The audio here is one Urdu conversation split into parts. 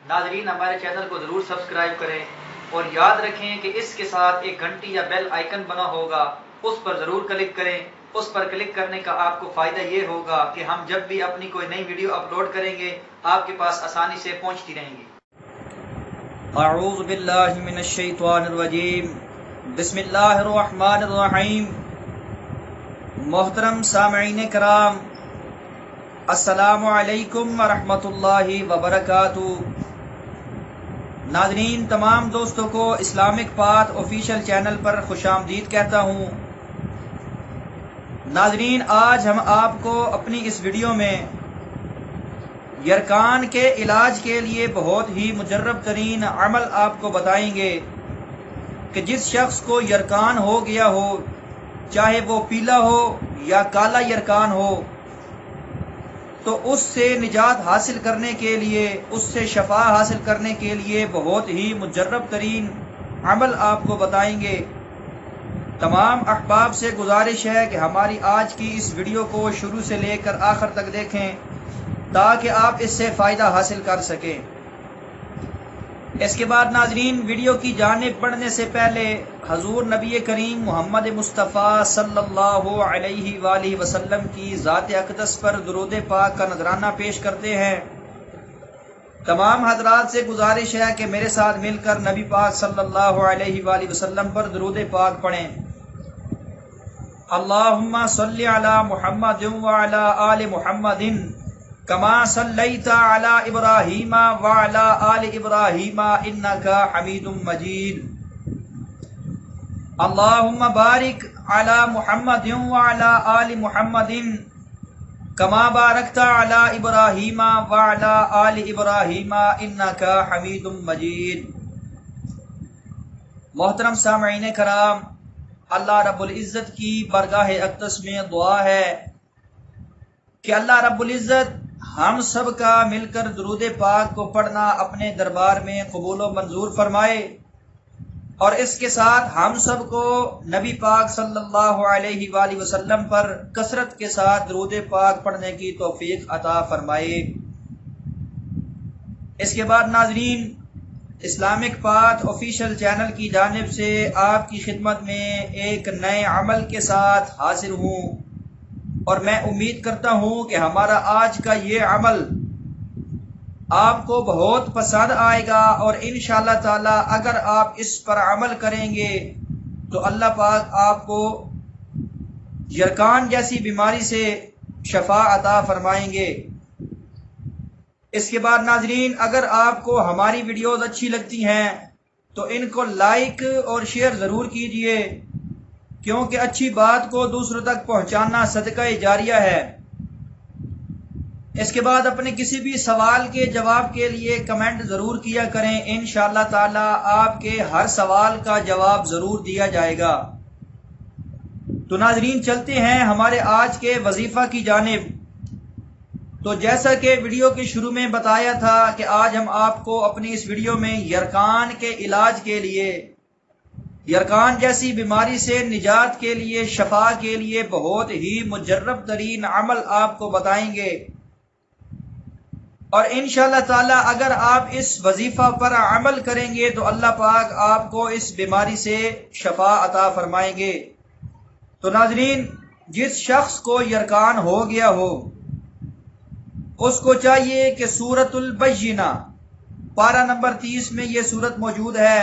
ناظرین ہمارے چینل کو ضرور سبسکرائب کریں اور یاد رکھیں کہ اس کے ساتھ ایک گھنٹی یا بیل آئیکن بنا ہوگا، اس پر ضرور کلک کریں۔ اس پر کلک کرنے کا آپ کو فائدہ یہ ہوگا کہ ہم جب بھی اپنی کوئی نئی ویڈیو اپلوڈ کریں گے آپ کے پاس آسانی سے پہنچتی رہیں گی۔ اعوذ باللہ من الشیطان الرجیم، بسم اللہ الرحمن الرحیم۔ محترم سامعین کرام، السلام علیکم ورحمۃ اللہ وبرکاتہ۔ ناظرین، تمام دوستوں کو اسلامک پاتھ آفیشیل چینل پر خوش آمدید کہتا ہوں۔ ناظرین، آج ہم آپ کو اپنی اس ویڈیو میں یرکان کے علاج کے لیے بہت ہی مجرب ترین عمل آپ کو بتائیں گے کہ جس شخص کو یرکان ہو گیا ہو، چاہے وہ پیلا ہو یا کالا یرکان ہو، تو اس سے نجات حاصل کرنے کے لیے، اس سے شفا حاصل کرنے کے لیے بہت ہی مجرب ترین عمل آپ کو بتائیں گے۔ تمام احباب سے گزارش ہے کہ ہماری آج کی اس ویڈیو کو شروع سے لے کر آخر تک دیکھیں تاکہ آپ اس سے فائدہ حاصل کر سکیں۔ اس کے بعد ناظرین، ویڈیو کی جانب بڑھنے سے پہلے حضور نبی کریم محمد مصطفیٰ صلی اللہ علیہ وآلہ وسلم کی ذات اقدس پر درود پاک کا نذرانہ پیش کرتے ہیں۔ تمام حضرات سے گزارش ہے کہ میرے ساتھ مل کر نبی پاک صلی اللہ علیہ وآلہ وسلم پر درود پاک پڑھیں۔ اللہم صلی علی محمد وعلی آل محمد کما صلیت علی ابراہیم وعلی آل ابراہیم انکا حمید مجید۔ اللہم بارک علی محمد وعلی آل محمد کما بارکت علی ابراہیم وعلی آل ابراہیم انکا حمید مجید۔ محترم سامعین کرام، اللہ رب العزت کی بارگاہ اقدس میں دعا ہے کہ اللہ رب العزت ہم سب کا مل کر درود پاک کو پڑھنا اپنے دربار میں قبول و منظور فرمائے، اور اس کے ساتھ ہم سب کو نبی پاک صلی اللہ علیہ وآلہ وسلم پر کثرت کے ساتھ درود پاک پڑھنے کی توفیق عطا فرمائے۔ اس کے بعد ناظرین، اسلامک پاتھ آفیشیل چینل کی جانب سے آپ کی خدمت میں ایک نئے عمل کے ساتھ حاضر ہوں، اور میں امید کرتا ہوں کہ ہمارا آج کا یہ عمل آپ کو بہت پسند آئے گا، اور انشاءاللہ تعالی اگر آپ اس پر عمل کریں گے تو اللہ پاک آپ کو یرکان جیسی بیماری سے شفا عطا فرمائیں گے۔ اس کے بعد ناظرین، اگر آپ کو ہماری ویڈیوز اچھی لگتی ہیں تو ان کو لائک اور شیئر ضرور کیجئے، کیونکہ اچھی بات کو دوسروں تک پہنچانا صدقہ جاریہ ہے۔ اس کے بعد اپنے کسی بھی سوال کے جواب کے لیے کمنٹ ضرور کیا کریں، انشاءاللہ تعالی آپ کے ہر سوال کا جواب ضرور دیا جائے گا۔ تو ناظرین، چلتے ہیں ہمارے آج کے وظیفہ کی جانب۔ تو جیسا کہ ویڈیو کے شروع میں بتایا تھا کہ آج ہم آپ کو اپنی اس ویڈیو میں یرکان کے علاج کے لیے، یرکان جیسی بیماری سے نجات کے لیے، شفا کے لیے بہت ہی مجرب ترین عمل آپ کو بتائیں گے، اور انشاءاللہ تعالی اگر آپ اس وظیفہ پر عمل کریں گے تو اللہ پاک آپ کو اس بیماری سے شفا عطا فرمائیں گے۔ تو ناظرین، جس شخص کو یرکان ہو گیا ہو اس کو چاہیے کہ سورۃ البینہ پارہ نمبر 30 میں یہ سورت موجود ہے،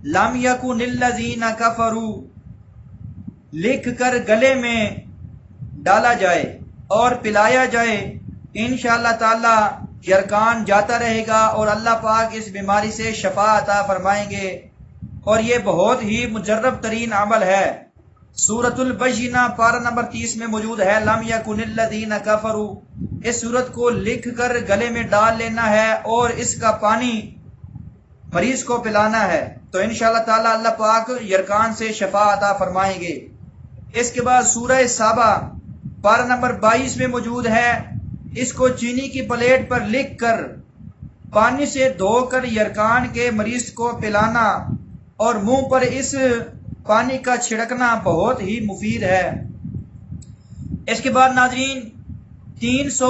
لم یکن الذین کفروا، لکھ کر گلے میں ڈالا جائے اور پلایا جائے۔ انشاءاللہ تعالی یرکان جاتا رہے گا اور اللہ پاک اس بیماری سے شفا عطا فرمائیں گے، اور یہ بہت ہی مجرب ترین عمل ہے۔ سورۃ البینہ پارہ نمبر 30 میں موجود ہے، لم یکن الذین کفروا۔ اس سورت کو لکھ کر گلے میں ڈال لینا ہے اور اس کا پانی مریض کو پلانا ہے، تو انشاءاللہ تعالی اللہ پاک یرکان سے شفا عطا فرمائیں گے۔ اس کے بعد سورہ سابا پارہ نمبر 22 میں موجود ہے، اس کو چینی کی پلیٹ پر لکھ کر پانی سے دھو کر یرکان کے مریض کو پلانا اور منہ پر اس پانی کا چھڑکنا بہت ہی مفید ہے۔ اس کے بعد ناظرین، 300